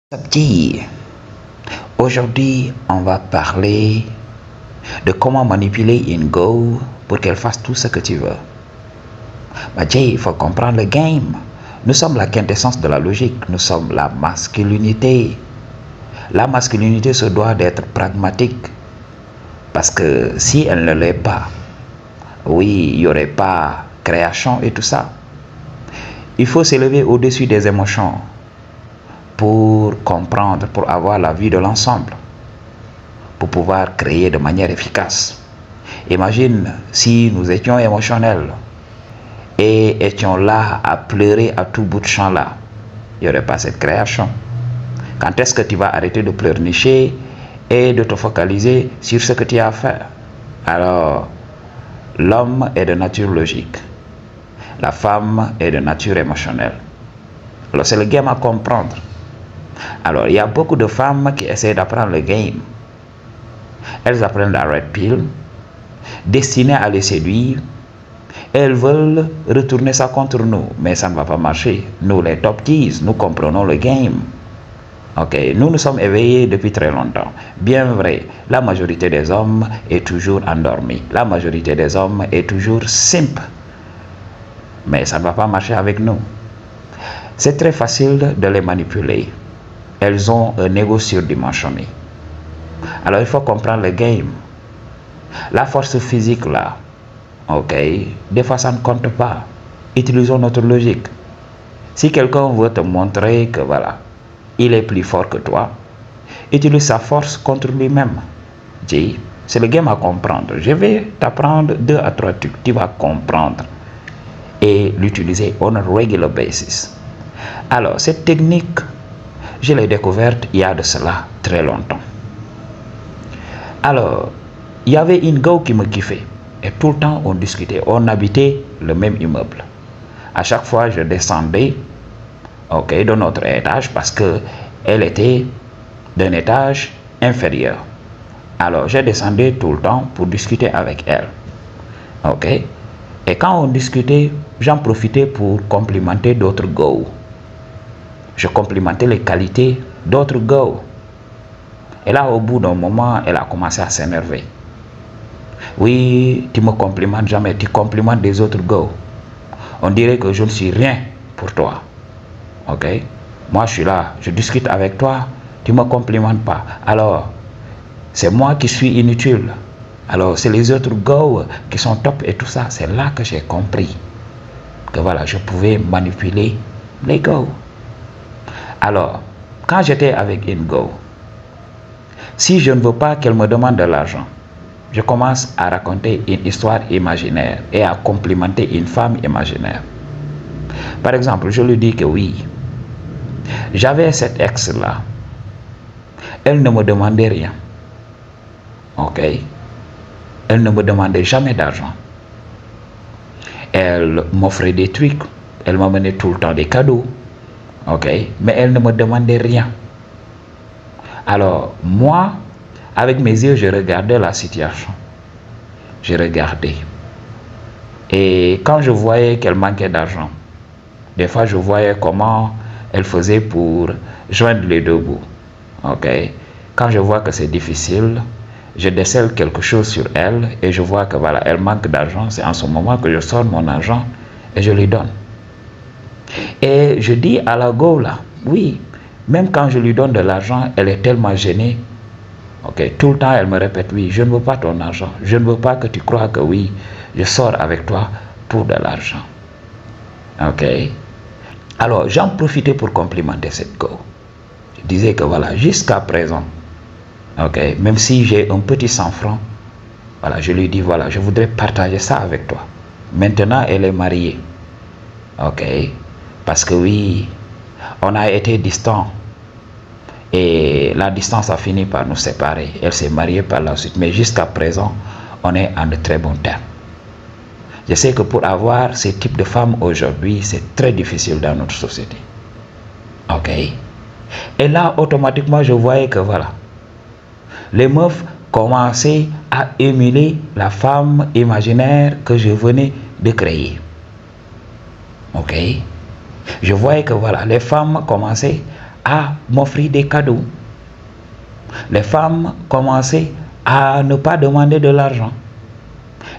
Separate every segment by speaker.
Speaker 1: Sabdi, aujourd'hui on va parler de comment manipuler une go pour qu'elle fasse tout ce que tu veux. Jay, il faut comprendre le game. Nous sommes la quintessence de la logique, nous sommes la masculinité. La masculinité se doit d'être pragmatique parce que si elle ne l'est pas, oui, il n'y aurait pas création et tout ça. Il faut s'élever au-dessus des émotions pour comprendre, pour avoir la vue de l'ensemble, pour pouvoir créer de manière efficace. Imagine si nous étions émotionnels et étions là à pleurer à tout bout de champ là, il n'y aurait pas cette création. Quand est-ce que tu vas arrêter de pleurnicher et de te focaliser sur ce que tu as à faire? Alors, l'homme est de nature logique, la femme est de nature émotionnelle. Alors c'est le game à comprendre. Alors, il y a beaucoup de femmes qui essaient d'apprendre le game. Elles apprennent la red pill, destinées à les séduire. Elles veulent retourner ça contre nous, mais ça ne va pas marcher. Nous, les top keys, nous comprenons le game. Ok, nous sommes éveillés depuis très longtemps. Bien vrai, la majorité des hommes est toujours endormie. La majorité des hommes est toujours simple. Mais ça ne va pas marcher avec nous. C'est très facile de les manipuler. Elles ont un ego surdimensionné. Alors il faut comprendre le game. La force physique là, ok, des fois ça ne compte pas. Utilisons notre logique. Si quelqu'un veut te montrer que voilà, il est plus fort que toi, utilise sa force contre lui-même. Dis, c'est le game à comprendre. Je vais t'apprendre 2 à 3 trucs. Tu vas comprendre et l'utiliser on a regular basis. Alors cette technique, je l'ai découverte il y a de cela très longtemps. Alors, il y avait une go qui me kiffait. Et tout le temps, on discutait. On habitait le même immeuble. À chaque fois, je descendais de notre étage parce qu'elle était d'un étage inférieur. Alors, je descendais tout le temps pour discuter avec elle. Ok. Et quand on discutait, j'en profitais pour complimenter d'autres go. Je complimentais les qualités d'autres go. Et là, au bout d'un moment, elle a commencé à s'énerver. Oui, tu me complimentes jamais, tu complimentes des autres go. On dirait que je ne suis rien pour toi. Ok? Moi, je suis là, je discute avec toi, tu ne me complimentes pas. Alors, c'est moi qui suis inutile. Alors, c'est les autres go qui sont top et tout ça. C'est là que j'ai compris que voilà, je pouvais manipuler les go. Alors, quand j'étais avec une go, si je ne veux pas qu'elle me demande de l'argent, je commence à raconter une histoire imaginaire et à complimenter une femme imaginaire. Par exemple, je lui dis que oui, j'avais cette ex-là. Elle ne me demandait rien. Ok? Elle ne me demandait jamais d'argent. Elle m'offrait des trucs. Elle m'amenait tout le temps des cadeaux. Ok, mais elle ne me demandait rien. Alors, moi, avec mes yeux, je regardais la situation. Je regardais. Et quand je voyais qu'elle manquait d'argent, des fois, je voyais comment elle faisait pour joindre les 2 bouts. Ok, quand je vois que c'est difficile, je décèle quelque chose sur elle et je vois que voilà, elle manque d'argent. C'est en ce moment que je sors mon argent et je lui donne. Et je dis à la go là, oui, même quand je lui donne de l'argent, elle est tellement gênée. Ok, tout le temps elle me répète, oui, je ne veux pas ton argent. Je ne veux pas que tu crois que oui, je sors avec toi pour de l'argent. Ok. Alors, j'en profitais pour complimenter cette go. Je disais que voilà, jusqu'à présent, ok, même si j'ai un petit 100 francs, voilà, je lui dis, voilà, je voudrais partager ça avec toi. Maintenant, elle est mariée. Ok. Parce que oui, on a été distants et la distance a fini par nous séparer. Elle s'est mariée par la suite, mais jusqu'à présent, on est en de très bons termes. Je sais que pour avoir ce type de femme aujourd'hui, c'est très difficile dans notre société. Ok. Et là, automatiquement, je voyais que voilà, les meufs commençaient à émuler la femme imaginaire que je venais de créer. Ok. Je voyais que voilà, les femmes commençaient à m'offrir des cadeaux. Les femmes commençaient à ne pas demander de l'argent.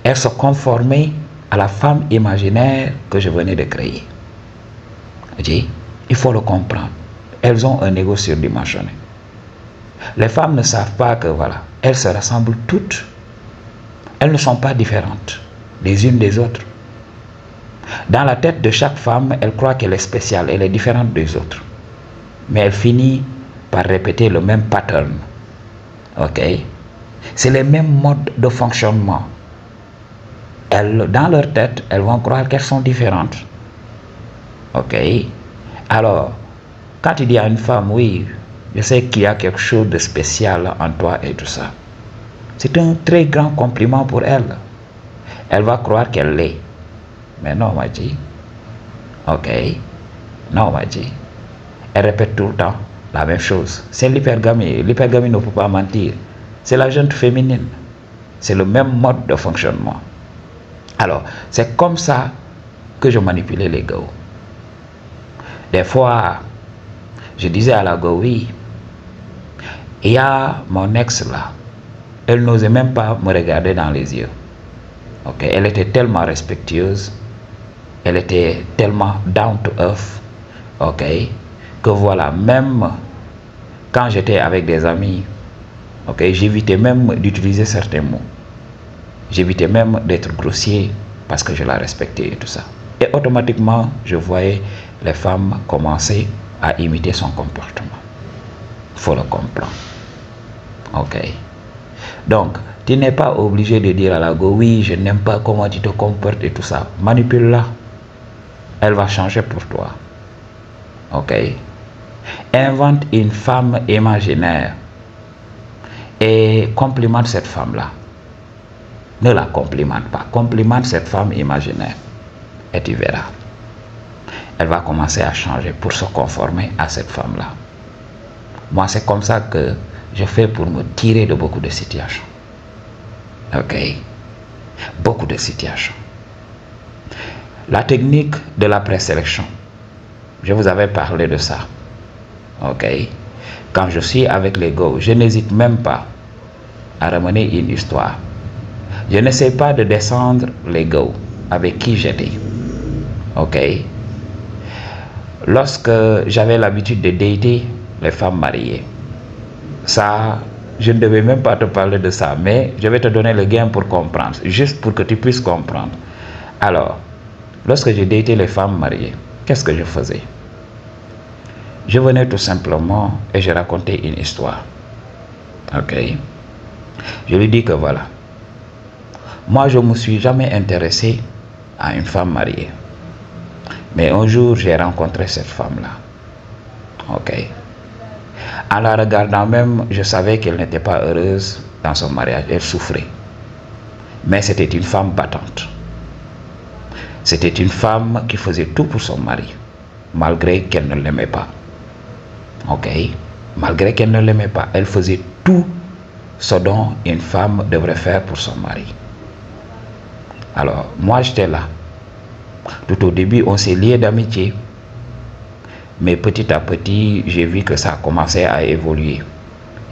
Speaker 1: Elles se conformaient à la femme imaginaire que je venais de créer. Il faut le comprendre. Elles ont un ego surdimensionné. Les femmes ne savent pas que voilà, elles se ressemblent toutes. Elles ne sont pas différentes les unes des autres. Dans la tête de chaque femme, elle croit qu'elle est spéciale, elle est différente des autres. Mais elle finit par répéter le même pattern. Ok? C'est les mêmes modes de fonctionnement. Dans leur tête, elles vont croire qu'elles sont différentes. Ok? Alors, quand tu dis à une femme, oui, je sais qu'il y a quelque chose de spécial en toi et tout ça, c'est un très grand compliment pour elle. Elle va croire qu'elle l'est. Mais non, Maji. Ok? Non, Maji. Elle répète tout le temps la même chose. C'est l'hypergamie. L'hypergamie ne peut pas mentir. C'est la junte féminine. C'est le même mode de fonctionnement. Alors, c'est comme ça que je manipulais les gars. Des fois, je disais à la go, oui, il y a mon ex là. Elle n'osait même pas me regarder dans les yeux. Ok? Elle était tellement respectueuse. Elle était tellement down to earth. Ok? Que voilà, même quand j'étais avec des amis, ok, j'évitais même d'utiliser certains mots. J'évitais même d'être grossier parce que je la respectais et tout ça. Et automatiquement, je voyais les femmes commencer à imiter son comportement. Il faut le comprendre. Ok. Donc, tu n'es pas obligé de dire à la go, oui, je n'aime pas comment tu te comportes et tout ça. Manipule-la. Elle va changer pour toi. Ok. Invente une femme imaginaire et complimente cette femme-là. Ne la complimente pas. Complimente cette femme imaginaire. Et tu verras. Elle va commencer à changer pour se conformer à cette femme-là. Moi, c'est comme ça que je fais pour me tirer de beaucoup de situations. Ok? Beaucoup de situations. La technique de la présélection. Je vous avais parlé de ça. Ok? Quand je suis avec les gars, je n'hésite même pas à ramener une histoire. Je n'essaie pas de descendre les gars avec qui j'étais. Ok? Lorsque j'avais l'habitude de dater les femmes mariées, ça, je ne devais même pas te parler de ça, mais je vais te donner le gain pour comprendre, juste pour que tu puisses comprendre. Alors, lorsque j'ai daté les femmes mariées, qu'est-ce que je faisais? Je venais tout simplement et je racontais une histoire. Ok? Je lui dis que voilà, moi je ne me suis jamais intéressé à une femme mariée. Mais un jour, j'ai rencontré cette femme-là. Ok? En la regardant même, je savais qu'elle n'était pas heureuse dans son mariage. Elle souffrait. Mais c'était une femme battante. C'était une femme qui faisait tout pour son mari, malgré qu'elle ne l'aimait pas. Ok? Malgré qu'elle ne l'aimait pas, elle faisait tout ce dont une femme devrait faire pour son mari. Alors, moi, j'étais là. Tout au début, on s'est liés d'amitié. Mais petit à petit, j'ai vu que ça commençait à évoluer.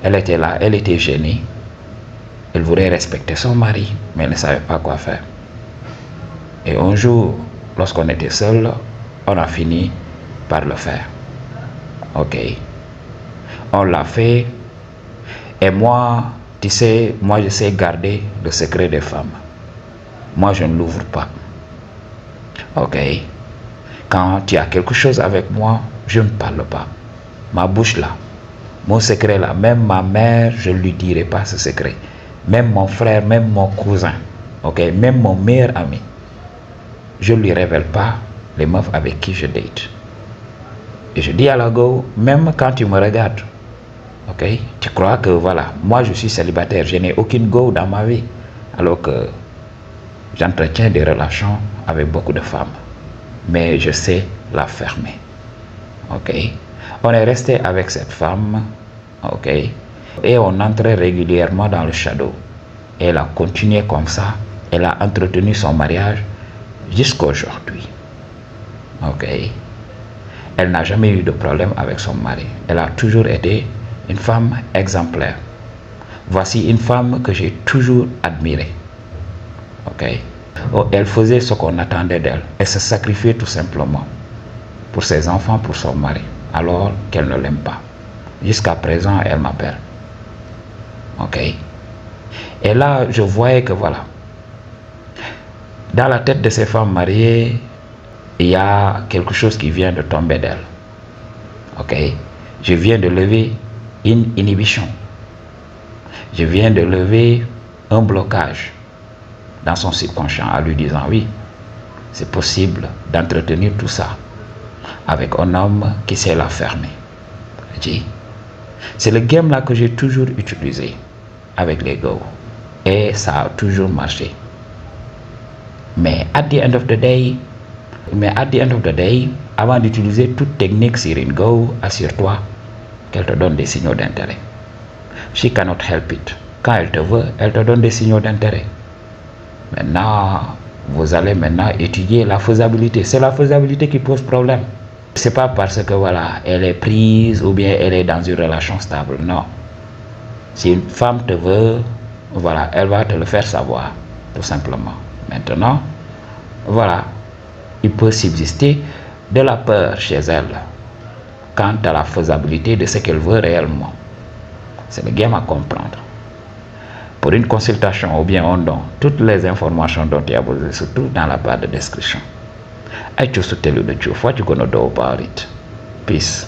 Speaker 1: Elle était là, elle était gênée. Elle voulait respecter son mari, mais elle ne savait pas quoi faire. Et un jour, lorsqu'on était seuls, on a fini par le faire. Ok. On l'a fait. Et moi, tu sais, moi je sais garder le secret des femmes. Moi, je ne l'ouvre pas. Ok. Quand tu as quelque chose avec moi, je ne parle pas. Ma bouche là, mon secret là, même ma mère, je ne lui dirai pas ce secret. Même mon frère, même mon cousin, ok, même mon meilleur ami, je ne lui révèle pas les meufs avec qui je date. Et je dis à la go, même quand tu me regardes, ok, tu crois que voilà, moi je suis célibataire, je n'ai aucune go dans ma vie, alors que j'entretiens des relations avec beaucoup de femmes. Mais je sais la fermer. Ok? On est resté avec cette femme. Ok? Et on entrait régulièrement dans le shadow. Et elle a continué comme ça. Elle a entretenu son mariage jusqu'à aujourd'hui. Ok? Elle n'a jamais eu de problème avec son mari. Elle a toujours été une femme exemplaire. Voici une femme que j'ai toujours admirée. Ok? Oh, elle faisait ce qu'on attendait d'elle. Elle se sacrifiait tout simplement pour ses enfants, pour son mari, alors qu'elle ne l'aime pas. Jusqu'à présent, elle m'appelle. Ok? Et là, je voyais que voilà, dans la tête de ces femmes mariées, il y a quelque chose qui vient de tomber d'elle. Ok? Je viens de lever une inhibition. Je viens de lever un blocage dans son subconscient en lui disant oui, c'est possible d'entretenir tout ça avec un homme qui sait la fermer. C'est le game là que j'ai toujours utilisé avec les go et ça a toujours marché. Mais at the end of the day, avant d'utiliser toute technique sur une go, assure-toi qu'elle te donne des signaux d'intérêt. She cannot help it. Quand elle te veut, elle te donne des signaux d'intérêt. Maintenant, vous allez maintenant étudier la faisabilité. C'est la faisabilité qui pose problème. C'est pas parce que voilà, elle est prise ou bien elle est dans une relation stable. Non. Si une femme te veut, voilà, elle va te le faire savoir, tout simplement. Maintenant, voilà, il peut subsister de la peur chez elle quant à la faisabilité de ce qu'elle veut réellement. C'est le game à comprendre. Pour une consultation ou bien un don, toutes les informations dont tu as besoin se trouvent dans la barre de description. I choose to tell you the truth. What you gonna do about it? Peace.